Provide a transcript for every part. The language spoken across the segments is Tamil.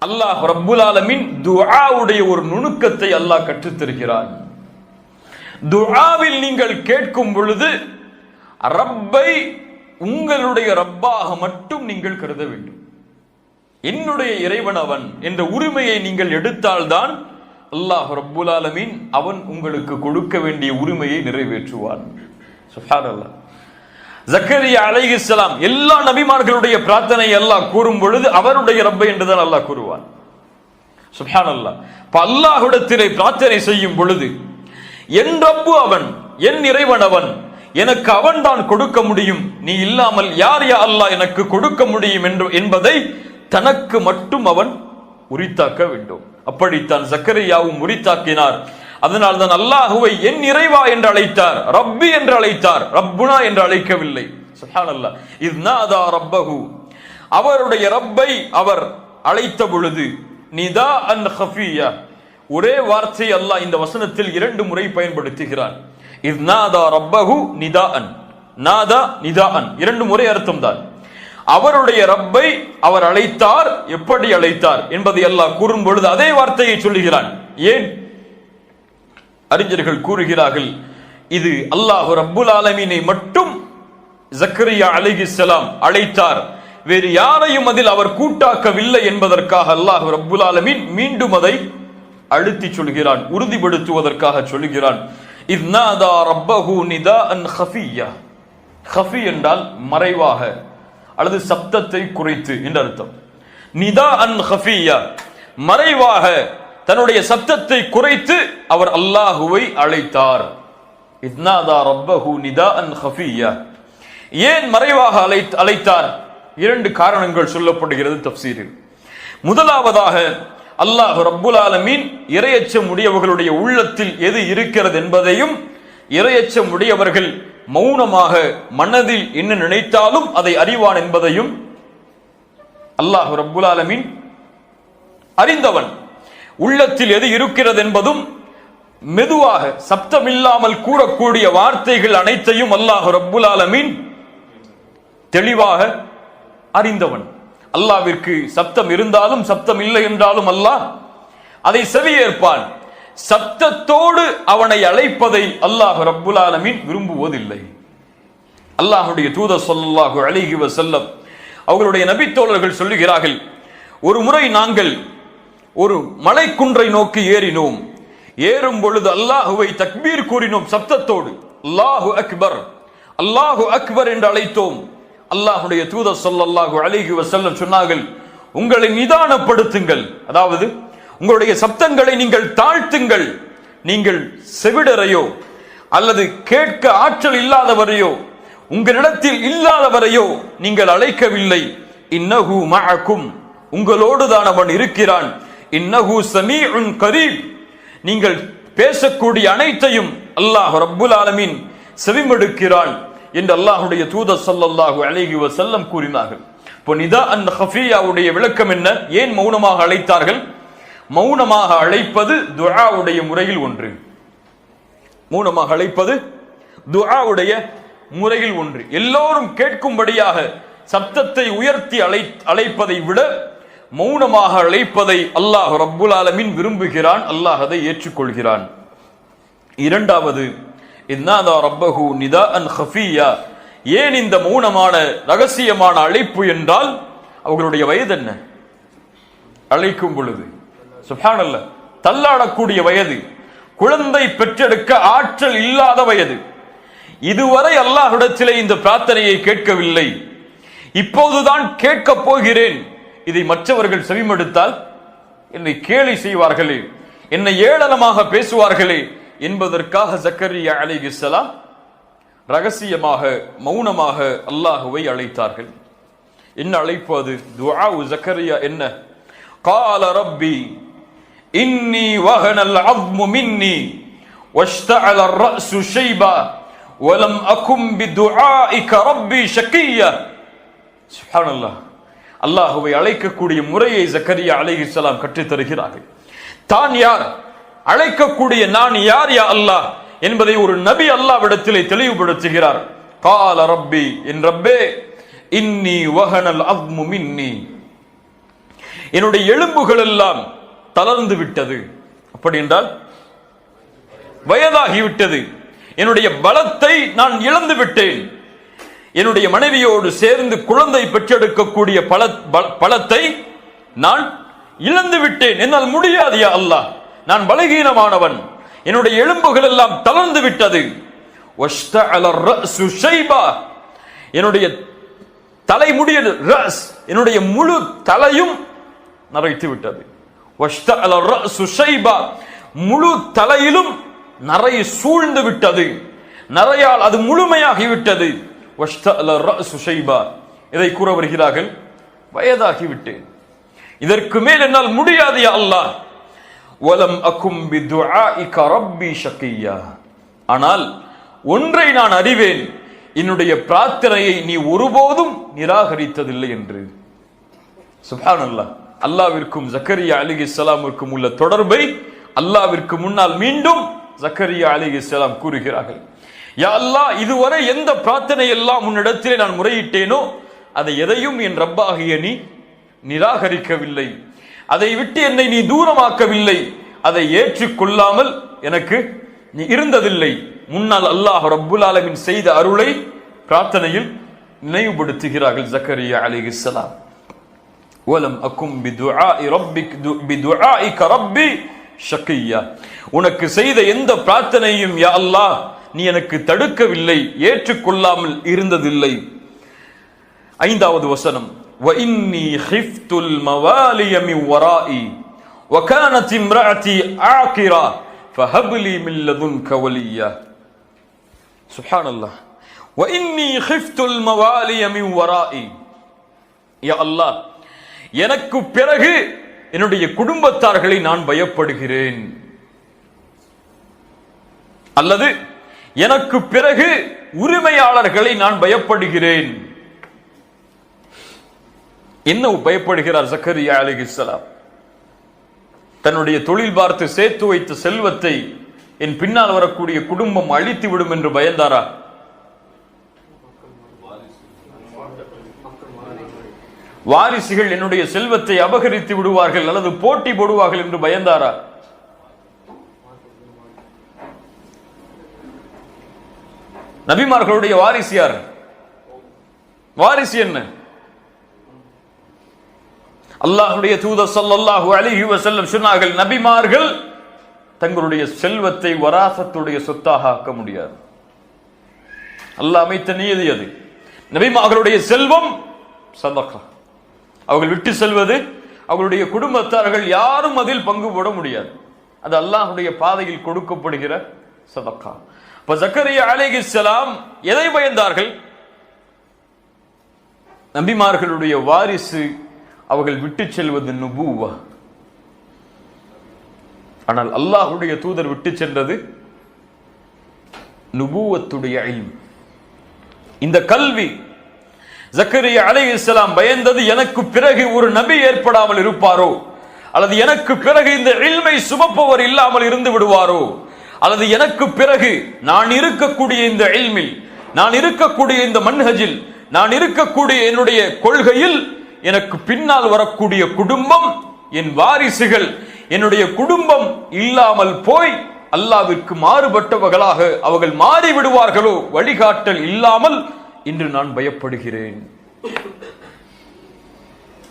அல்லாஹ் ரப்புல் ஆலமீன் துஆவுடைய ஒரு நுணுக்கத்தை அல்லாஹ் கற்றுத் தருகிறான். துஆவில் நீங்கள் கேட்கும் பொழுது ரப்பை உங்களுடைய ரப்பாக மட்டும் நீங்கள் கருத வேண்டும். என்னுடைய இறைவன் அவன் என்ற உரிமையை நீங்கள் எடுத்தால்தான் அல்லாஹ் ரப்புல் ஆலமீன் அவன் உங்களுக்கு கொடுக்க வேண்டிய உரிமையை நிறைவேற்றுவான். சுப்ஹானல்லாஹ். ஜக்கரியா அலைஹிஸ்ஸலாம் எல்லா நபிமார்களுடைய பிரார்த்தனை அல்லாஹ் கூறும் பொழுது அவருடைய ரப்பை என்றுதான் அல்லாஹ் கூறுவான். சுப்ஹானல்லாஹ். அல்லாஹ்விடத்திலே பிரார்த்தனை செய்யும் பொழுது என் ரப்பு அவன், என் இறைவன் அவன், எனக்கு அவன் தான் கொடுக்க முடியும், நீ இல்லாமல் யார் யா அல்லாஹ் எனக்கு கொடுக்க முடியும் என்பதை தனக்கு மட்டும் அவன் உரித்தாக்க வேண்டும். அப்படித்தான் ஜக்கரியாவும் உரித்தாக்கினார். அதனால் தான் அல்லாஹுவை என் இறைவா என்று அழைத்தார், ரப்பி என்று அழைத்தார், ரப்புனா என்று அழைக்கவில்லை. சுப்ஹானல்லாஹ். இஸ் நாதா ரப்பஹு, அவருடைய ரப்பை அவர் அழைத்த பொழுது நிதாஅன் கஃபியா, ஒரே வார்த்தை அல்லாஹ் இந்த வசனத்தில் 2 முறை பயன்படுத்துகிறான். இஸ் நாதா ரப்பஹு நிதாஅன், நாதா நிதாஅன் 2 முறை அர்த்தம் தான். அவருடைய ரப்பை அவர் அழைத்தார், எப்படி அழைத்தார் என்பதை அல்லாஹ் கூறும் பொழுது அதே வார்த்தையை சொல்லுகிறான். ஏன்? அறிஞர்கள் கூறுகிறார்கள், இது அல்லாஹ் ரப்புல் ஆலமீனை மட்டும் ஜக்கரியா அலைஹிஸ்ஸலாம் அழைத்தார், வேறு யாரையும் அதில் அவர் கூட்டாக்கவில்லை என்பதற்காக அல்லாஹ் ரப்புல் ஆலமீன் மீண்டும் அதை அழுத்தி சொல்கிறான், உறுதிப்படுத்துவதற்காக சொல்கிறான். இஸ் நாதா ரப்பஹு நிதாஅன் கஃபியா. கஃபி என்றால் மறைவாக அல்லது சப்தத்தை குறைத்து என்ற அர்த்தம். நிதாஅன் கஃபியா, மறைவாக தன்னுடைய சப்தத்தை குறைத்து அவர் அல்லாஹுவை அழைத்தார். இஸ் நாதா ரப்பஹு நிதாஅன் கஃபியா. ஏன் மறைவாக அழைத்தார்? 2 காரணங்கள் சொல்லப்படுகிறது தஃப்சீரில். முதலாவதாக அல்லாஹ் ரப்புல் ஆலமீன் இறையச்சம் உடையவர்களுடைய உள்ளத்தில் எது இருக்கிறது என்பதையும், இறையச்சம் உடையவர்கள் மௌனமாக மனதில் என்ன நினைத்தாலும் அதை அறிவான் என்பதையும் அல்லாஹ் ரப்புல் ஆலமீன் அறிந்தவன். உள்ளத்தில் எது இருக்கிறது என்பதும் மெதுவாக சப்தமில்லாமல் கூறக்கூடிய வார்த்தைகள் அனைத்தையும் அல்லாஹ் ரப்புல் ஆலமீன் தெளிவாக அறிந்தவன். அல்லாஹ்விற்கு சப்தம் இருந்தாலும் சப்தம் இல்லை என்றாலும் அல்லாஹ் அதை செவியேற்பான். சப்தத்தோடு அவனை அழைப்பதை அல்லாஹ் ரப்புல் ஆலமீன் விரும்புவதில்லை. அல்லாஹ்வுடைய தூதர் ஸல்லல்லாஹு அலைஹி வஸல்லம் அவர்களுடைய நபித்தோழர்கள் சொல்லுகிறார்கள், ஒரு முறை நாங்கள் ஒரு மலைக்குன்றை நோக்கி ஏறினோம். ஏறும் பொழுது அல்லாஹுவை தக்பீர் கூறினோம் சப்தத்தோடு. அல்லாஹு அக்பர், அல்லாஹு அக்பர் என்று அழைத்தோம். அல்லாஹ்வுடைய தூதர் ஸல்லல்லாஹு அலைஹி வஸல்லம் சொன்னார்கள், உங்களை நிதானப்படுத்துங்கள், அதாவது உங்களுடைய சப்தங்களை நீங்கள் தாழ்த்துங்கள். நீங்கள் செவிடரையோ அல்லது கேட்க ஆற்றல் இல்லாதவரையோ உங்களிடத்தில் இல்லாதவரையோ நீங்கள் அழைக்கவில்லை. இன்னஹு மஅக்கும், உங்களோடு தான் அவன் இருக்கிறான். இன்னஹு ஸமீஉன் கரீப், நீங்கள் பேசக்கூடிய அனைத்தையும் அல்லாஹ் ரப்புல் ஆலமீன் செவிமடுக்கிறான் என்று அல்லாஹ்வுடைய தூதர் ஸல்லல்லாஹு அலைஹி வஸல்லம் கூறினார்கள். இப்போ நிதாஅன் கஃபியாவுடைய விளக்கம் என்ன? ஏன் மௌனமாக அழைத்தார்கள்? மௌனமாக அழைப்பது துஆவுடைய முறையில் ஒன்று. மௌனமாக அழைப்பது துஆவுடைய முறையில் ஒன்று. எல்லோரும் கேட்கும்படியாக சப்தத்தை உயர்த்தி அழைப்பதை விட மௌனமாக அழைப்பதை அல்லாஹ் ரப்புல் ஆலமீன் விரும்புகிறான், அல்லாஹ் அதை ஏற்றுக்கொள்கிறான். இரண்டாவது, இன்னாதா ரப்பஹு நிதாஅன் கஃபியா. ஏன் இந்த மௌனமான ரகசியமான அழைப்பு என்றால், அவர்களுடைய வயது என்ன? அழைக்கும் பொழுது சுப்ஹானல்லாஹ், தள்ளாடக்கூடிய வயது, குழந்தை பெற்றெடுக்க ஆற்றல் இல்லாத வயது. இதுவரை அல்லாஹ்விடத்திலே இந்த பிரார்த்தனையை கேட்கவில்லை, இப்போதுதான் கேட்கப் போகிறேன். இதை மற்றவர்கள் செவிமடுத்தால் என்னை கேலி செய்வார்களே, என்னை ஏளனமாக பேசுவார்களே என்பதற்காக ஜக்கரியா அலைஹிஸ்ஸலாம் ரகசியமாக மௌனமாக அல்லாஹுவை அழைத்தார்கள். என்ன அழைப்பு அது? துஆ ஜக்கரியா என்ன? قال ربي إني وهن العظم مني واشتعل الرأس شيبا ولم أكن بدعائك ربي شقيا. سبحان الله. அல்லாஹுவை அழைக்கக்கூடிய முறையை ஜக்கரியா அலைஹிஸ்ஸலாம் கற்றுத் தருகிறார்கள். தான் யார், அழைக்கக்கூடிய நான் யார் யா அல்லாஹ் என்பதை ஒரு நபி அல்லாஹ்விடத்திலே தெளிவுபடுத்துகிறார். قال ربي, என் ரப்பே, இன்னி வஹனல் அஸ்மு மின்னி, என்னுடைய எலும்புகள் எல்லாம் தளர்ந்து விட்டது. அப்படி என்றால் வயதாகிவிட்டது, என்னுடைய பலத்தை நான் இழந்து விட்டேன். என்னுடைய மனைவியோடு சேர்ந்து குழந்தை பெற்றெடுக்கக்கூடிய பலத்தை நான் இழந்து விட்டேன். என்னால் முடியாது யா அல்லாஹ், நான் பலகீனமானவன், என்னுடைய எலும்புகள் எல்லாம் தளர்ந்து விட்டது. என்னுடைய தலைமுடிய என்னுடைய முழு தலையும் நரைத்து விட்டது. முழு தலையிலும் நரை சூழ்ந்து விட்டது, நரையால் அது முழுமையாகிவிட்டது. இதை கூற வருகிறார்கள், வயதாகிவிட்டேன், இதற்கு மேல் என்னால் முடியாது யா அல்லாஹ். வலம் அகும் பிதுஆஇக ரப்பி ஷகியா. ஆனால் ஒன்றை நான் அறிவேன், என்னுடைய பிரார்த்தனையை நீ ஒருபோதும் நிராகரித்ததில்லை என்று. சுப்ஹானல்லாஹ். அல்லாஹ்விற்கும் ஜக்கரியா அலைஹிஸ்ஸலாமுக்கும் உள்ள தொடர்பை அல்லாஹ்விற்கு முன்னால் மீண்டும் ஜக்கரியா அலைஹிஸ்ஸலாம் கூறுகிறார்கள். யா அல்லாஹ், இதுவரை எந்த பிரார்த்தனை எல்லாம் உன்னிடத்திலே நான் முறையிட்டேனோ அதை எதையும் என் ரப்பாகிய நீ நிராகரிக்கவில்லை, அதை விட்டு என்னை நீ தூரமாக்கவில்லை, அதை ஏற்றுக்கொள்ளாமல் எனக்கு நீ இருந்ததில்லை. முன்னால் அல்லாஹ் ரப்புல் ஆலமீன் செய்த அருளை பிரார்த்தனையில் நினைவுபடுத்துகிறார்கள் ஜக்கரியா அலைஹிஸ்ஸலாம். வலம் அகும் பிதுஆஇக ரப்பி ஷகியா. உனக்கு செய்த எந்த பிரார்த்தனையும் யா அல்லாஹ் நீ எனக்கு தடுக்கவில்லை, ஏற்றுக்கொள்ளாமல் இருந்ததில்லை. 5வது வசனம், وَإِنِّي خِفْتُ الْمَوَالِيَ مِنْ وَرَائِي وَكَانَتِ امْرَأَتِي عَاقِرًا فَهَبْ لِي مِنْ لَدُنْكَ وَلِيًّا. சுப்ஹானல்லாஹ். وَإِنِّي خِفْتُ الْمَوَالِيَ مِنْ وَرَائِي. யா அல்லாஹ், எனக்கு பிறகு என்னுடைய குடும்பத்தார்களை நான் பயப்படுகிறேன், அல்லது எனக்கு பிறகு உரிமையாளர்களை நான் பயப்படுகிறேன். என்ன பயப்படுகிறார் ஜக்கரியா அலைஹிஸ்ஸலாம்? தன்னுடைய தொழில் பார்த்து சேர்த்து வைத்த செல்வத்தை என் பின்னால் வரக்கூடிய குடும்பம் அழித்து விடும் என்று பயந்தாரா? வாரிசுகள் என்னுடைய செல்வத்தை அபகரித்து விடுவார்கள் அல்லது போட்டி போடுவார்கள் என்று பயந்தாரா? நபிமார்களுடைய வாரிசு யார்? வாரிசு என்ன? அல்லாஹ்வுடைய தூதர் ஸல்லல்லாஹு அலைஹி வஸல்லம் சொன்னார்கள், நபிமார்கள் தங்களுடைய செல்வத்தை வராசத்துடைய சொத்தாக ஆக்க முடியாது. அல்லாஹ் அமைத்த நியதி அது. நபிமார்களுடைய செல்வம் சதகா, அவர்கள் விட்டு செல்வது, அவர்களுடைய குடும்பத்தார்கள் யாரும் அதில் பங்கு போட முடியாது. அது அல்லாஹ்வுடைய பாதையில் கொடுக்கப்படுகிற சதகா. இப்ப ஜக்கரியா அலைஹிஸ்ஸலாம் எதை பயந்தார்கள்? நபிமார்களுடைய வாரிசு அவர்கள் விட்டு செல்வது நுபுவா. ஆனால் அல்லாஹ்வுடைய தூதர் விட்டு சென்றது நுபுவத்துடைய இல்ம், இந்த கல்வி. ஜக்கரியா அலைஹிஸ்ஸலாம் பயந்தது, எனக்கு பிறகு ஒரு நபி ஏற்படாமல் இருப்பாரோ, அல்லது எனக்கு பிறகு இந்த இல்மை சுமப்பவர் இல்லாமல் இருந்து விடுவாரோ, அல்லது எனக்கு பிறகு நான் இருக்கக்கூடிய இந்த இல்மில், நான் இருக்கக்கூடிய இந்த மன்ஹஜில், நான் இருக்கக்கூடிய என்னுடைய கொள்கையில் எனக்கு பின்னால் வரக்கூடிய குடும்பம், என் வாரிசுகள், என்னுடைய குடும்பம் இல்லாமல் போய் அல்லாஹ்விற்கு மாறுபட்டவர்களாக அவர்கள் மாறிவிடுவார்களோ, வழிகாட்டல் இல்லாமல் இன்று நான் பயப்படுகிறேன்.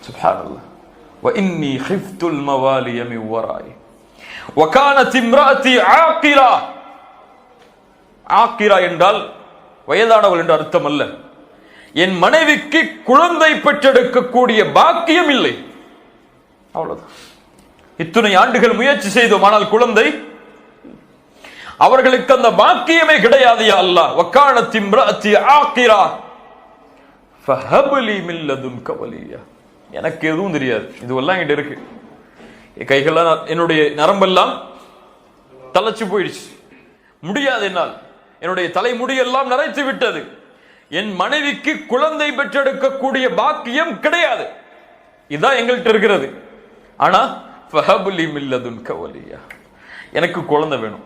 சுப்ஹானல்லாஹ். وَإِنِّي خِفْتُ الْمَوَالِيَ مِنْ وَرَائِي وَكَانَتِ امْرَأَتِي عَاقِرًا. ஆக்கிரா என்றால் வயதானவள் என்று அர்த்தம் அல்ல. என் மனைவிக்கு குழந்தை பெற்றெடுக்கக்கூடிய பாக்கியம் இல்லை, அவ்வளவுதான். இத்தனை ஆண்டுகள் முயற்சி செய்தோம், ஆனால் குழந்தை அவர்களுக்கு அந்த பாக்கியமே கிடையாது. யா அல்லாஹ், வகானத் இம்ராத்தி ஆகிரா ஃபஹப் லீ மின் லதுன்க வலியா. எனக்கு எதுவும் தெரியாது, இதுவெல்லாம் என்கிட்ட இருக்கு, கைகள்லாம் என்னுடைய நரம்பெல்லாம் தளச்சு போயிடுச்சு, முடியாது என்னால், என்னுடைய தலைமுடியெல்லாம் நரைத்து விட்டது, என் மனைவிக்கு குழந்தை பெற்றெடுக்கக்கூடிய பாக்கியம் கிடையாது, இதுதான் எங்கள்கிட்ட இருக்கிறது. ஆனா ஃபஹப் லீ மின் லதுன்க வலியா, எனக்கு குழந்தை வேணும்.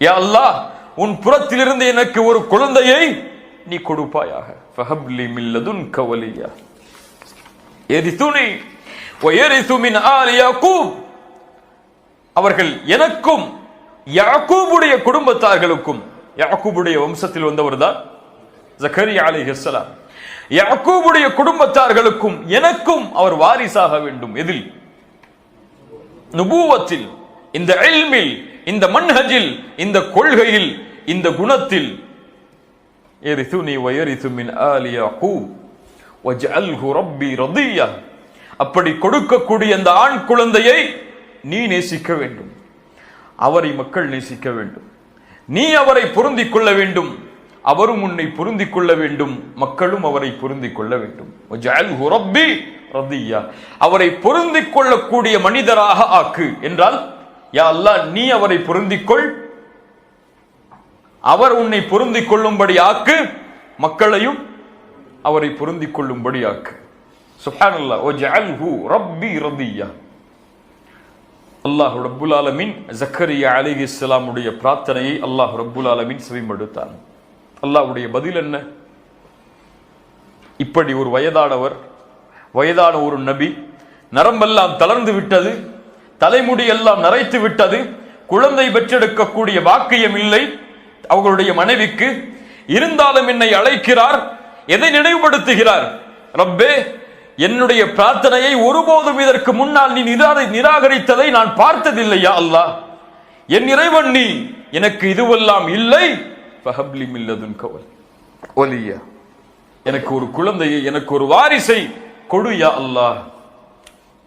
யா அல்லாஹ், உன் புறத்திலிருந்து எனக்கு ஒரு குழந்தையை நீ கொடுப்பாயாக. ஃபஹப் லீ மின் லதுன்க வலியா யரிதுனி வயரிசு மின் ஆலி யாக்கூப், அவர்கள் எனக்கும் யாக்கூபுடைய குடும்பத்தார்களுக்கும், யாக்கூபுடைய வம்சத்தில் வந்தவர் தான் ஜக்கரியா அலைஹிஸ்ஸலாம், யாக்கூபுடைய குடும்பத்தார்களுக்கும் எனக்கும் அவர் வாரிசாக வேண்டும். எதில்? நுபுவத்தில், இந்த இல்மில், இந்த மன்ஹஜில், இந்த கொள்கையில், இந்த குணத்தில். யரிசுனி வயரிசு மின் ஆலி யாக்கூப் வஜ்அல்ஹு ரப்பி ரதியா, அப்படி கொடுக்கக்கூடிய அந்த ஆண் குழந்தையை நீ நேசிக்க வேண்டும், அவரை மக்கள் நேசிக்க வேண்டும், நீ அவரை பொருந்திக் கொள்ள வேண்டும், அவரும் உன்னை பொருந்திக் கொள்ள வேண்டும், மக்களும் அவரை பொருந்திக் கொள்ள வேண்டும். வஜ்அல்ஹு ரப்பி ரதியா, அவரை பொருந்திக் கொள்ளக்கூடிய மனிதராக ஆக்கு என்றால், யா அல்லாஹ் நீ அவரை பொருந்திக்கொள், அவர் உன்னை பொருந்திக் கொள்ளும்படி ஆக்கு, மக்களையும் அவரை பொருந்திக் கொள்ளும்படி ஆக்கு. சுப்ஹானல்லாஹ். வஜ்அல்ஹு ரப்பி ரதியா. அல்லாஹ் ரப்புல் ஆலமீன் ஜக்கரியா அலைஹிஸ்ஸலாம் உடைய பிரார்த்தனையை அல்லாஹ் ரப்புல் ஆலமீன் செவிமடுத்தான். அல்லாஹ்வுடைய பதில் என்ன? இப்படி ஒரு வயதான ஒரு நபி, நரம்பெல்லாம் தளர்ந்து விட்டது, தலைமுடி எல்லாம் நரைத்து விட்டது, குழந்தை பெற்றெடுக்கக்கூடிய பாக்கியம் இல்லை அவர்களுடைய மனைவிக்கு, இருந்தாலும் என்னை அழைக்கிறார். எதை நினைவுபடுத்துகிறார்? ரப்பே, என்னுடைய பிரார்த்தனையை ஒருபோதும் இதற்கு முன்னால் நீ நிராகரித்ததை நான் பார்த்ததில்லையா அல்லாஹ், என் இறைவன் நீ, எனக்கு இதுவெல்லாம் இல்லை, ஃபஹப்லி மின் லதுன்க வலியா, எனக்கு ஒரு குழந்தையை, எனக்கு ஒரு வாரிசை கொடு யா அல்லாஹ்.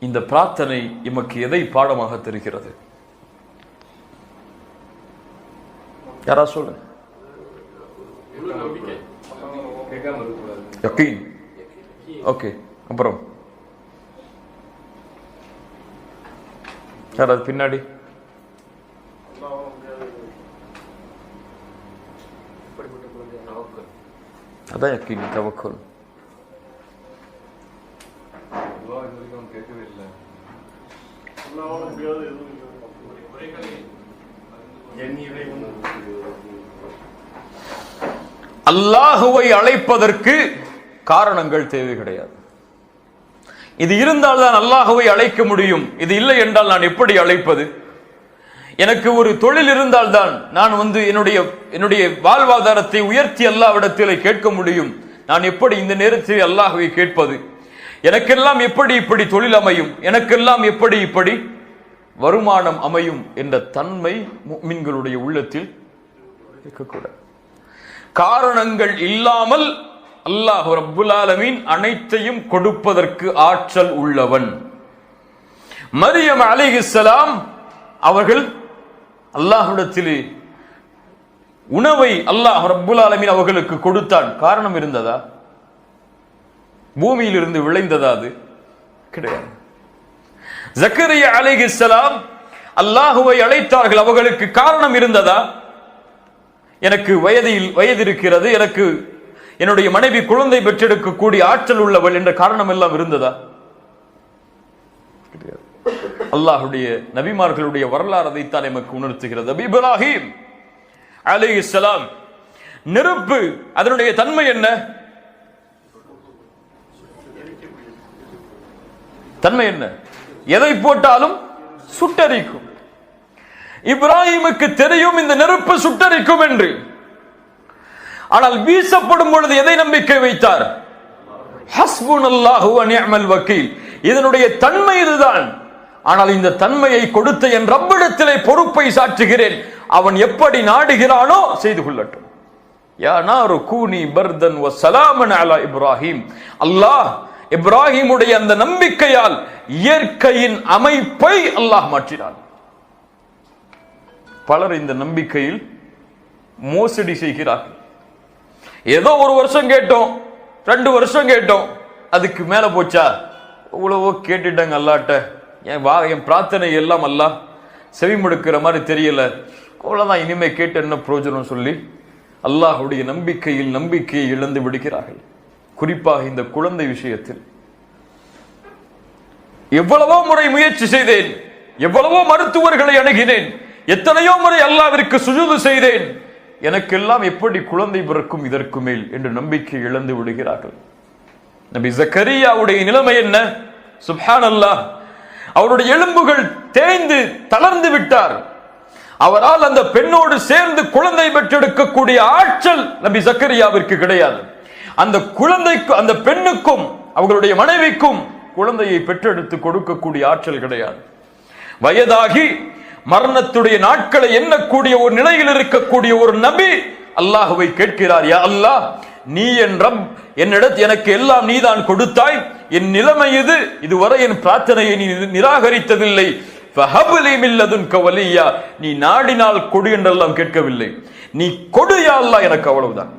இந்த பிரார்த்தனை எமக்கு எதை பாடமாக தெரிகிறது? யாரா சொல்லு. யகீன். ஓகே, அப்புறம் யாராவது பின்னாடி? அதான் யகீன், தவக்குல். அல்லாஹுவை அழைப்பதற்கு காரணங்கள் தேவை கிடையாது. இது இருந்தால் தான் அல்லாஹுவை அழைக்க முடியும். இது இல்லை என்றால் நான் எப்படி அழைப்பது? எனக்கு ஒரு தொழில் இருந்தால் தான் நான் என்னுடைய வாழ்வாதாரத்தை உயர்த்தி அல்லாஹ்விடத்தில் கேட்க முடியும். நான் எப்படி இந்த நேரத்தில் அல்லாஹுவை கேட்பது? எனக்கெல்லாம் எப்படி இப்படி தொழில் அமையும்? எனக்கெல்லாம் எப்படி இப்படி வருமானம் அமையும் என்ற தன்மை முஃமின்களுடைய உள்ளத்தில் இருக்கக்கூடாது. காரணங்கள் இல்லாமல் அல்லாஹ் ரப்புல் ஆலமீன் அனைத்தையும் கொடுப்பதற்கு ஆற்றல் உள்ளவன். மரியம் அலைஹிஸ்ஸலாம் அவர்கள் அல்லாஹ்விடத்திலே உணவை அல்லாஹ் ரப்புல் ஆலமீன் அவர்களுக்கு கொடுத்தான். காரணம் இருந்ததா? பூமியில் இருந்து விளைந்ததா? அது கிடையாது. ஜக்கரியா அலைஹிஸ்ஸலாம் அல்லாஹுவை அழைத்தார்கள். அவர்களுக்கு காரணம் இருந்ததா? எனக்கு வயது இருக்கிறது, எனக்கு என்னுடைய மனைவி குழந்தை பெற்றெடுக்கக்கூடிய ஆற்றல் உள்ளவள் என்ற காரணம் எல்லாம் இருந்ததா? கிடையாது. அல்லாஹுடைய நபிமார்களுடைய வரலாறு அதைத்தான் நமக்கு உணர்த்துகிறது. இப்ராஹிம் அலைஹிஸ்ஸலாம், நெருப்பு அதனுடைய தன்மை என்ன? தன்மை என்ன? எதை போட்டாலும் சுட்டரிக்கும். இப்ராஹிமுக்கு தெரியும் இந்த நெருப்பு சுட்டரிக்கும் என்று. ஆனால் வீசப்படும் பொழுது எதை நம்பிக்கை வைத்தார்? ஹஸ்புனல்லாஹு வ நிஅமல் வக்கீல். இதனுடைய தன்மை இதுதான். ஆனால் இந்த தன்மையை கொடுத்த என் ரப்பிடத்திலே பொறுப்பை சாற்றுகிறேன். அவன் எப்படி நாடுகிறானோ செய்து கொள்ளட்டும். யா நாரு கூனி பர்தன் வ ஸலாமன் அலா இப்ராஹிம். அல்லாஹ் இப்ராஹிமுடைய அந்த நம்பிக்கையால் இயற்கையின் அமைப்பை அல்லாஹ் மாற்றினான். பலர் இந்த நம்பிக்கையில் மோசடி செய்கிறார்கள். ஏதோ ஒரு வருஷம் கேட்டோம், 2 வருஷம் கேட்டோம், அதுக்கு மேல போச்சா? இவ்வளவோ கேட்டுட்டாங்க அல்லாட்ட, என் பிரார்த்தனை எல்லாம் அல்லாஹ் செவிமடுக்கிற மாதிரி தெரியல, அவ்வளவுதான், இனிமே கேட்டு என்ன பிரயோஜனம் சொல்லி அல்லாஹுடைய நம்பிக்கையை இழந்து விடுகிறார்கள். குறிப்பாக இந்த குழந்தை விஷயத்தில் எவ்வளவோ முறை முயற்சி செய்தேன், எவ்வளவோ மருத்துவர்களை அணுகினேன், எத்தனையோ முறை அல்லாஹ்விற்கு சுஜூது செய்தேன், எனக்கெல்லாம் எப்படி குழந்தை பிறக்கும் இதற்கு மேல் என்று நம்பிக்கை இழந்து விடுகிறார்கள். நபி ஜக்கரியாவுடைய நிலைமை என்ன? சுப்ஹானல்லாஹ், அவருடைய எலும்புகள் தேய்ந்து தளர்ந்து விட்டார். அவரால் அந்த பெண்ணோடு சேர்ந்து குழந்தை பெற்றெடுக்கக்கூடிய ஆற்றல் நபி ஜக்கரியாவிற்கு கிடையாது. அந்த குழந்தைக்கு, அந்த பெண்ணுக்கும் அவர்களுடைய மனைவிக்கும் குழந்தையை பெற்றெடுத்து கொடுக்கக்கூடிய ஆற்றல் கிடையாது. வயதாகி மரணத்துடைய நாட்களை எண்ணக்கூடிய ஒரு நிலையில் இருக்கக்கூடிய ஒரு நபி அல்லாஹுவை கேட்கிறார், யா அல்லாஹ், நீ என் ரப், என்னிடத்து எனக்கு எல்லாம் நீதான் கொடுத்தாய், என் நிலைமை இதுவரை என் பிரார்த்தனையை நீ நிராகரித்ததில்லை, ஃபஹப்லி மின் லதுன்க வலியா, நீ நாடினால் கொடு என்றெல்லாம் கேட்கவில்லை, நீ கொடு யா அல்லாஹ், எனக்கு அவ்வளவுதான்.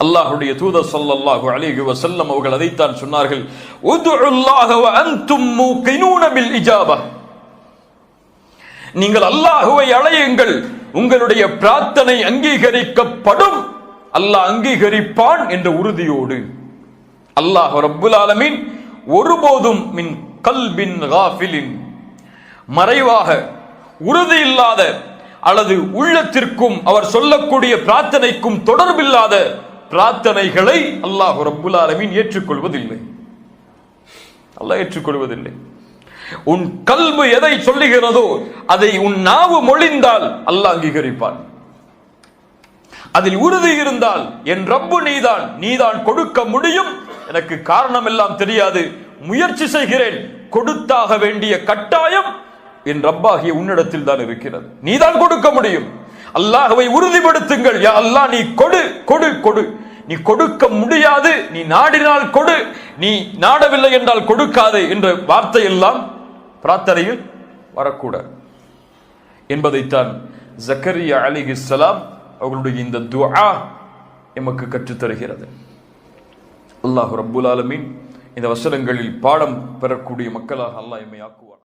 அல்லாஹ்வுடைய தூதர் ஸல்லல்லாஹு அலைஹி வஸல்லம் அவர்கள் அதைத்தான் சொன்னார்கள், உதுல்லாஹ வ அன்தும் மூகினூன பில் இஜாபா, நீங்கள் அல்லாஹ்வை அழையுங்கள், உங்களுடைய பிரார்த்தனை அங்கீகரிக்கப்படும், அல்லாஹ் அங்கீகரிப்பான் என்ற உறுதியோடு. அல்லாஹ் ரப்புல் ஆலமீன் ஒருபோதும் மின் கல்பின் காஃபிலின், மறைவாக உறுதி இல்லாத அல்லது உள்ளத்திற்கும் அவர் சொல்லக்கூடிய பிரார்த்தனைக்கும் தொடர்பில்லாத பிரார்த்தனைகளை அல்லாஹ் ரப்புல் ஆலமீன் ஏற்றுக்கொள்வதில்லை. அல்லாஹ் ஏற்றுக்கொள்வதில்லை. உன் கல்பு எதை சொல்லுகிறதோ அதை உன் நாவு மொழிந்தால் அல்லாஹ் அங்கீகரிப்பான். அதில் உறுதி இருந்தால் என் ரப்பு நீதான், நீதான் கொடுக்க முடியும், எனக்கு காரணம் எல்லாம் தெரியாது, முயற்சி செய்கிறேன், கொடுத்தாக வேண்டிய கட்டாயம் என் ரப்பாகிய உன்னிடத்தில் தான் இருக்கிறது, நீதான் கொடுக்க முடியும். அல்லாஹ்வை உறுதிப்படுத்துங்கள், யா அல்லாஹ் நீ கொடு கொடு கொடு, நீ கொடுக்க முடியாது, நீ நாடினால் கொடு, நீ நாடவில்லை என்றால் கொடுக்காதே என்ற வார்த்தை எல்லாம் பிரார்த்தனையில் வரக்கூடாது என்பதைத்தான் ஜக்கரியா அலைஹிஸ்ஸலாம் அவர்களுடைய இந்த துஆ எமக்கு கற்றுத் தருகிறது. அல்லாஹ் ரப்புல் ஆலமீன் இந்த வசனங்களில் பாடம் பெறக்கூடிய மக்களாக அல்லாஹ் எம்மை ஆக்குவார்.